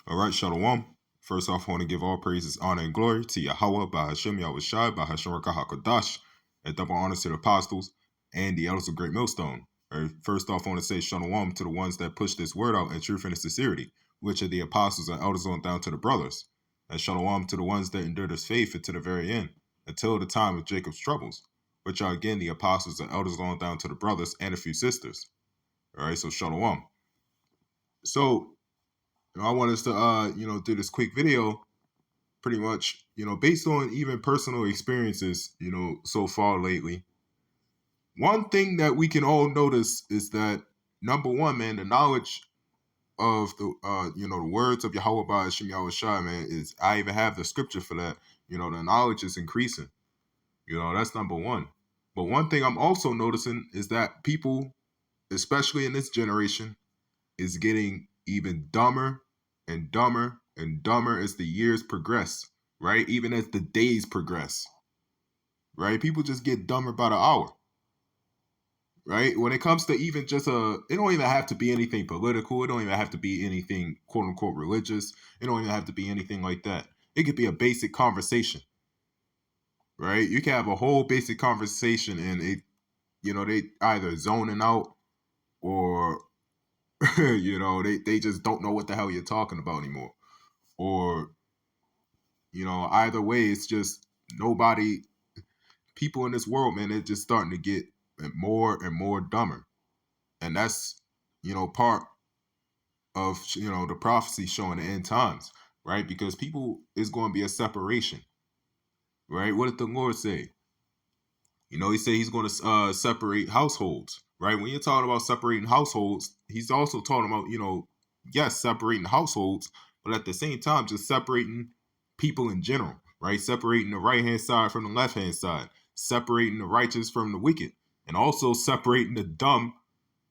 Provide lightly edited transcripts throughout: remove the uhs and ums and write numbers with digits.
All right, Shalom. First off, I want to give all praises, honor, and glory to Yahweh, Bahashem Yahushai, Bahashem Rakah HaKadosh, and double honors to the apostles and the elders of Great Millstone. All right, first off, I want to say Shalom to the ones that push this word out in truth and in sincerity, which are the apostles and elders on down to the brothers. And Shalom to the ones that endure this faith until the very end, until the time of Jacob's troubles, which are again the apostles and elders on down to the brothers and a few sisters. All right, so Shalom. So, I want us to, do this quick video pretty much, based on even personal experiences, so far lately. One thing that we can all notice is that, number one, man, the knowledge of the words of Yahweh Ba'ashim Yahushai, man, is, I even have the scripture for that. The knowledge is increasing. That's number one. But one thing I'm also noticing is that people, especially in this generation, is getting even dumber and dumber and dumber as the years progress, right? Even as the days progress, right? People just get dumber by the hour, right? When it comes to even just it don't even have to be anything political. It don't even have to be anything quote unquote religious. It don't even have to be anything like that. It could be a basic conversation, right? You can have a whole basic conversation and they either zoning out or they just don't know what the hell you're talking about anymore. Or, either way, it's just people in this world, man, they're just starting to get more and more dumber. And that's, part of, the prophecy showing the end times, right? Because people is going to be a separation, right? What did the Lord say? He said he's going to separate households, right? When you're talking about separating households, he's also talking about, yes, separating households, but at the same time, just separating people in general, right? Separating the right-hand side from the left-hand side, separating the righteous from the wicked, and also separating the dumb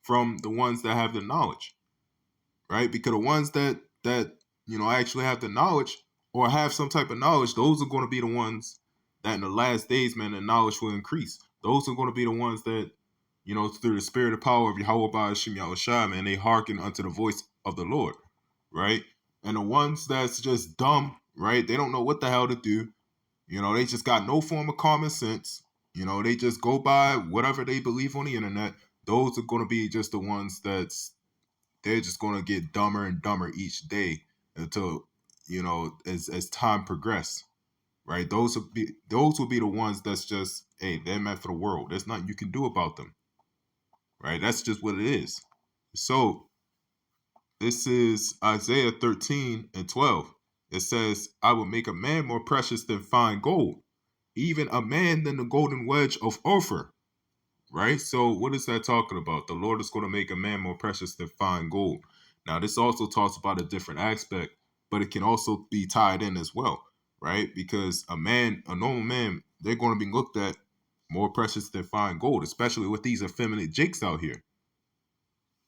from the ones that have the knowledge, right? Because the ones that actually have the knowledge or have some type of knowledge, those are going to be the ones that in the last days, man, the knowledge will increase. Those are going to be the ones that, through the spirit and power of Yahweh Ba'ashim Yahushai, man, they hearken unto the voice of the Lord, right? And the ones that's just dumb, right? They don't know what the hell to do. They just got no form of common sense. They just go by whatever they believe on the internet. Those are going to be just the ones they're just going to get dumber and dumber each day until, as time progresses, right? Those will be the ones that's just, hey, they're meant for the world. There's nothing you can do about them, right? That's just what it is. So this is Isaiah 13:12. It says, I will make a man more precious than fine gold, even a man than the golden wedge of Ophir. Right? So what is that talking about? The Lord is going to make a man more precious than fine gold. Now, this also talks about a different aspect, but it can also be tied in as well, right? Because a normal man, they're going to be looked at more precious than fine gold, especially with these effeminate jakes out here,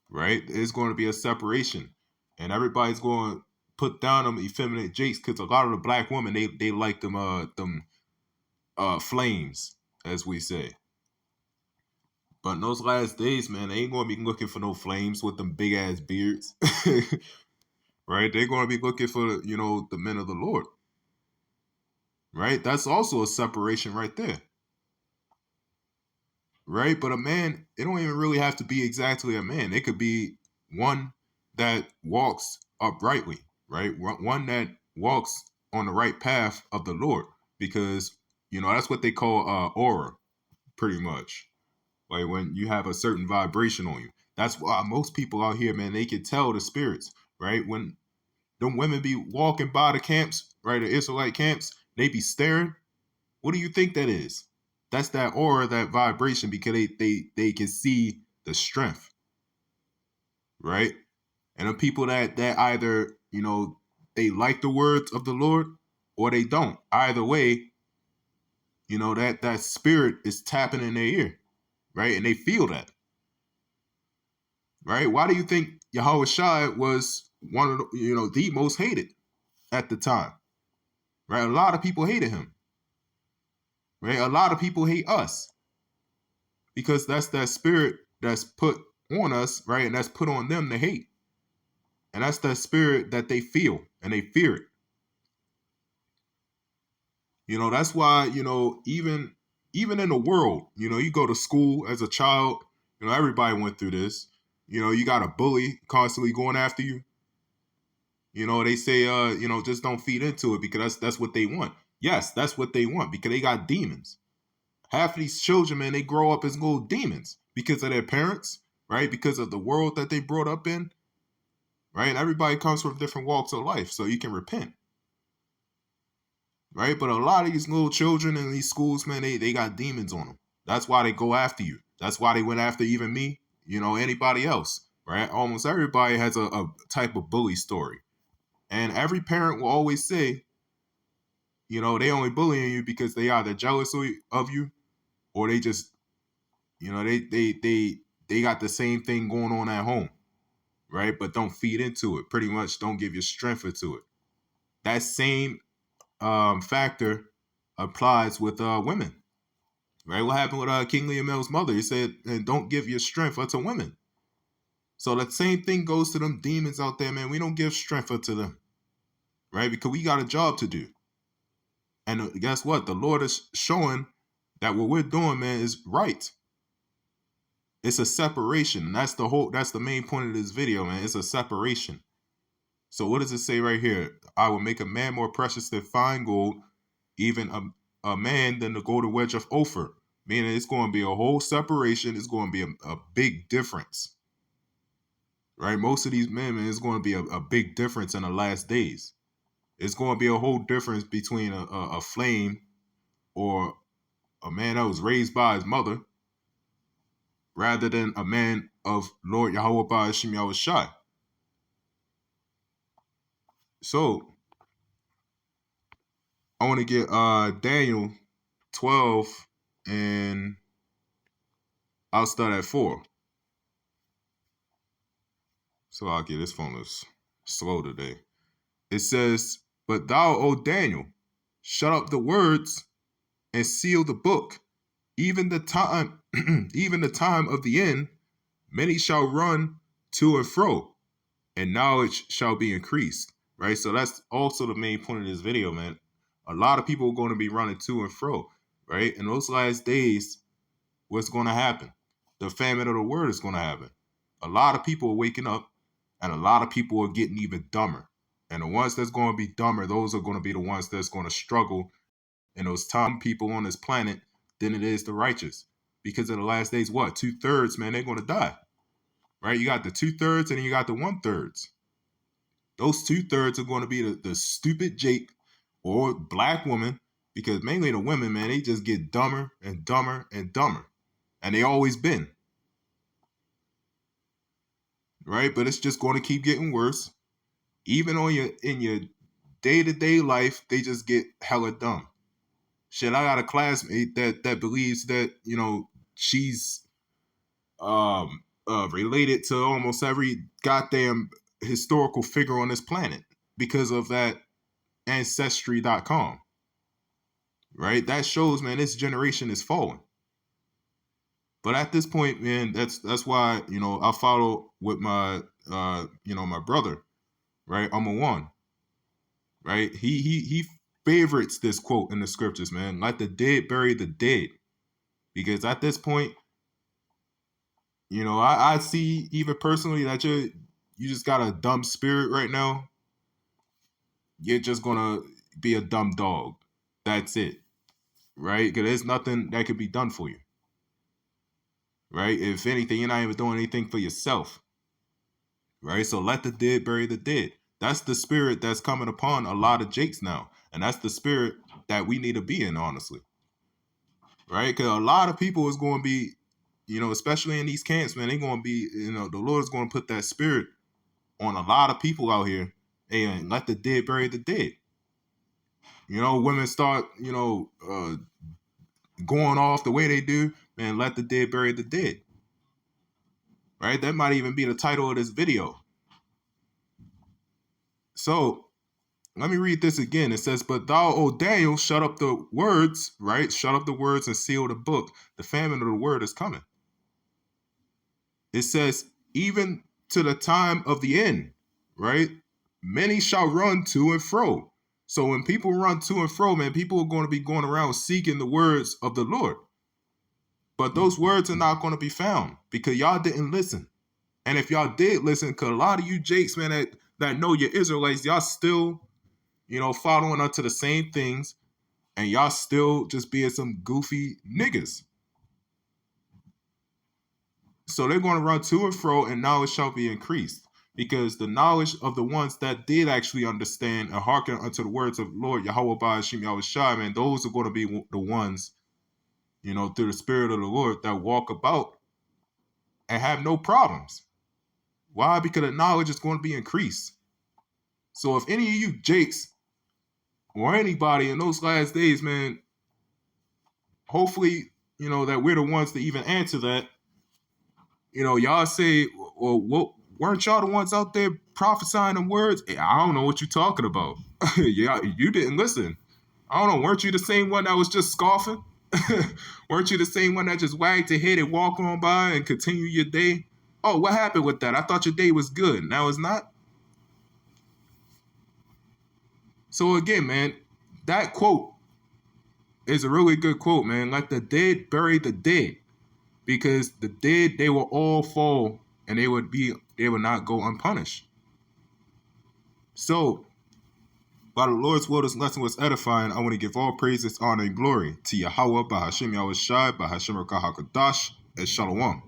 right? There's going to be a separation, and everybody's going to put down them effeminate jakes because a lot of the black women, they like them flames, as we say. But in those last days, man, they ain't going to be looking for no flames with them big ass beards, right? They're going to be looking for, the men of the Lord, right? That's also a separation right there, right? But a man, it don't even really have to be exactly a man. It could be one that walks uprightly, right? One that walks on the right path of the Lord, because, that's what they call aura, pretty much. Like when you have a certain vibration on you. That's why most people out here, man, they can tell the spirits, right? When them women be walking by the camps, right, the Israelite camps, they be staring. What do you think that is? That's that aura, that vibration, because they can see the strength, right? And the people that either, they like the words of the Lord or they don't. Either way, that spirit is tapping in their ear, right? And they feel that. Right? Why do you think Yahweh Shai was one of the most hated at the time? Right? A lot of people hated him. Right? A lot of people hate us because that's that spirit that's put on us, right? And that's put on them to hate. And that's the spirit that they feel and they fear it. You know, that's why, you know, even in the world, you know, you go to school as a child, you know, everybody went through this. You know, you got a bully constantly going after you. You know, they say, you know, just don't feed into it because that's what they want. Yes, that's what they want because they got demons. Half of these children, man, they grow up as little demons because of their parents, right? Because of the world that they brought up in, right? And everybody comes from different walks of life, so you can repent, right? But a lot of these little children in these schools, man, they got demons on them. That's why they go after you. That's why they went after even me, you know, anybody else, right? Almost everybody has a type of bully story. And every parent will always say, you know, they only bullying you because they either jealous of you or they just, you know, they got the same thing going on at home, right? But don't feed into it. Pretty much don't give your strength into it. That same factor applies with women, right? What happened with King Leomund's mother? He said, and don't give your strength unto women. So that same thing goes to them demons out there, man. We don't give strength unto them, right? Because we got a job to do. And guess what? The Lord is showing that what we're doing, man, is right. It's a separation. And that's the main point of this video, man. It's a separation. So what does it say right here? I will make a man more precious than fine gold, even a man than the golden wedge of Ophir. Meaning it's going to be a whole separation. It's going to be a big difference. Right? Most of these men, man, it's going to be a big difference in the last days. It's going to be a whole difference between a flame or a man that was raised by his mother rather than a man of Lord Yahweh Ba'ashim Yahushai. So I want to get Daniel 12 and I'll start at 4. So I'll get this phone is slow today. It says, but thou, O Daniel, shut up the words and seal the book. Even the time, even the time of the end, many shall run to and fro, and knowledge shall be increased. Right? So that's also the main point of this video, man. A lot of people are going to be running to and fro, right? In those last days, what's going to happen? The famine of the word is going to happen. A lot of people are waking up, and a lot of people are getting even dumber. And the ones that's going to be dumber, those are going to be the ones that's going to struggle in those time people on this planet than it is the righteous. Because in the last days, what? 2/3, man, they're going to die. Right? You got the 2/3 and then you got the 1/3. Those 2/3 are going to be the stupid Jake or black woman, because mainly the women, man, they just get dumber and dumber and dumber. And they always been. Right? But it's just going to keep getting worse. Even in your day-to-day life, they just get hella dumb. Shit, I got a classmate that believes that, you know, she's related to almost every goddamn historical figure on this planet because of that ancestry.com. Right? That shows, man, this generation is falling. But at this point, man, that's why, you know, I follow with my you know, my brother, right? I'm a one. Right? He favorites this quote in the scriptures, man. Let the dead bury the dead. Because at this point, you know, I see even personally that you just got a dumb spirit right now. You're just gonna be a dumb dog. That's it. Right? Because there's nothing that could be done for you. Right? If anything, you're not even doing anything for yourself. Right? So let the dead bury the dead. That's the spirit that's coming upon a lot of Jakes now. And that's the spirit that we need to be in, honestly. Right? Because a lot of people is going to be, you know, especially in these camps, man, they're going to be, you know, the Lord is going to put that spirit on a lot of people out here. Hey, and let the dead bury the dead. You know, women start, you know, going off the way they do, man, let the dead bury the dead. Right? That might even be the title of this video. So, let me read this again. It says, but thou, O Daniel, shut up the words, right? Shut up the words and seal the book. The famine of the word is coming. It says, even to the time of the end, right? Many shall run to and fro. So when people run to and fro, man, people are going to be going around seeking the words of the Lord. But those words are not going to be found because y'all didn't listen. And if y'all did listen, because a lot of you jakes, man, that know your Israelites, y'all still, following unto the same things, and y'all still just being some goofy niggas. So they're going to run to and fro, and knowledge shall be increased. Because the knowledge of the ones that did actually understand and hearken unto the words of Lord Yahweh Ba'ashim Yahushua, man, those are going to be the ones, through the Spirit of the Lord that walk about and have no problems. Why? Because the knowledge is going to be increased. So if any of you jakes or anybody in those last days, man, hopefully, that we're the ones to even answer that. Y'all say, well, what, weren't y'all the ones out there prophesying them words? I don't know what you're talking about. Yeah, you didn't listen. I don't know. Weren't you the same one that was just scoffing? Weren't you the same one that just wagged your head and walk on by and continue your day? Oh, what happened with that? I thought your day was good. Now it's not. So again, man, that quote is a really good quote, man. Let the dead bury the dead. Because the dead, they will all fall and they would not go unpunished. So, by the Lord's will, this lesson was edifying. I want to give all praises, honor, and glory to Yahweh, Bahashim Yahushai, Bahashim Rakah HaKadosh, and Shalom.